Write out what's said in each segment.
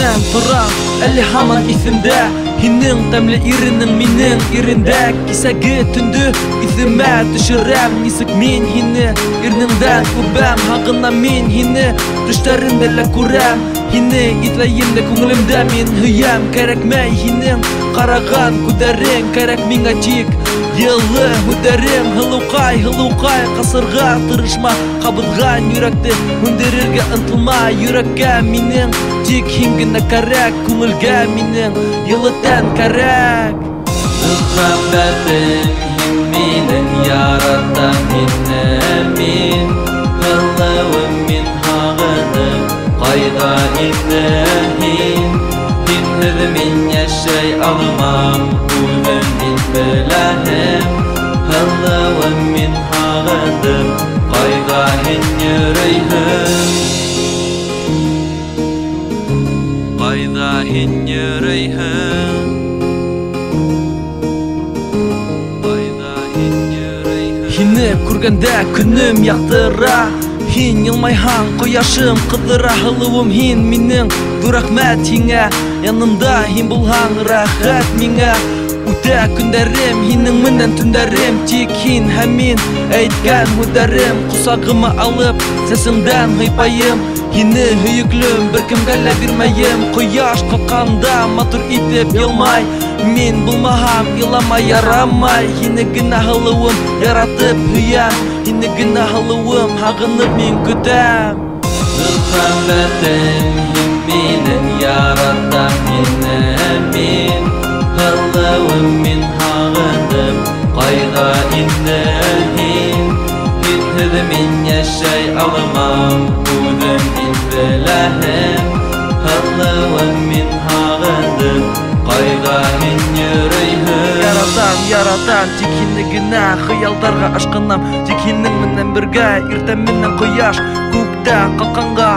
күннен торам, әлі хаман исемдә. Һинең тәмле иренең минең ирендә. Кисәге түнде исемә төшерәм. Нисек мин һине ирнеңдән үбәм. Һагынам мин һине төшләрендә лә күрәм. Һине итләйем дә күңелемдә мин һөям. Кәрәкмәй һинең караган күҙҙәрең, кәрәк миңә тик йылы һүҙҙәрең. Һылыуҡай, ҡасырға тырышма. Ҡабыҙған йөрәкте һүндерергә ынтылма. Йөрәккә минең тик һин генә кәрәк. Күңелгә минең йылы тән кәрәк. Мөхәббәтең һин минең, яратам һине мин. Һылыуым мин һағыным, ҡайҙа инде һин? Һинһеҙ мин йәшәй алмам, үҙем мин беләһем. Һылыуым мин һағындым, ҡайҙа һин йөрөйһөң? Ҡайҙа һин йөрөйһөң? Ҡайҙа һин йөрөйһөң? Һине күргәндә көнөм яҡтыра. Һин йылмайһаң, ҡояшым ҡыҙыра. Һылыуым һин минең, ҙур рәхмәт һиңә. Янымда һин булһаң, рәхәт миңә. Үтә көндәрем, һинең менән төндәрем. Тик һин һәм мин әйткән һүҙҙәрем. Ҡосағыма алып, сәсеңдән һыйпайым. Һине һөйөклөм, бер кемгә лә бирмәйем. Ҡояш ҡалҡҡанда матур итеп йылмай. Мин булмаһам, иламай ярамай. Һине генә һылыуым яратып һөйәм. Һине генә һылыуым һағынып мин көтәм. Мөхәббәтең һин минең, яратам һине мин. Һылыуым мин һағындым, ҡайҙа инде һин? Һинһеҙ мин йәшәй алмам, үҙем мин беләһем. Һылыуым мин һағындым, ҡайҙа һин йөрөйһөң? Яратам, тик һине генә хыялдарға ашҡынам. Тик һинең менән бергә иртә менән ҡояш күктә ҡалҡҡанға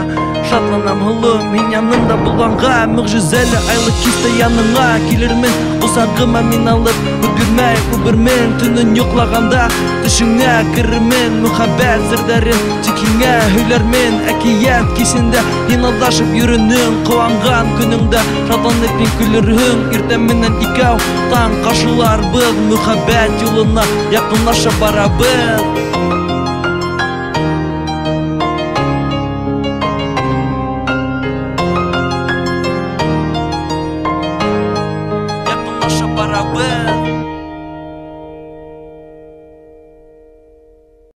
шатланам. Һылыуым, һин янымда булғанға, мөғжизәле айлы кистә яныңа килермен. Ҡосағыма мин алып, һүҙ бирмәй үбермен. Төнөн йоҡлағанда төшөңә керермен. Мөхәббәт серҙәрен тик һиңә һөйләрмен. Әкиәт кисендә һин алдашып йөрөнөң. Ҡыуанған көнөңдә шатланып һин көлөрһөң. Иртә менән икәү таң ҡаршыларбыҙ. Мөхәббәт юлына яҡынлаша барабыҙ.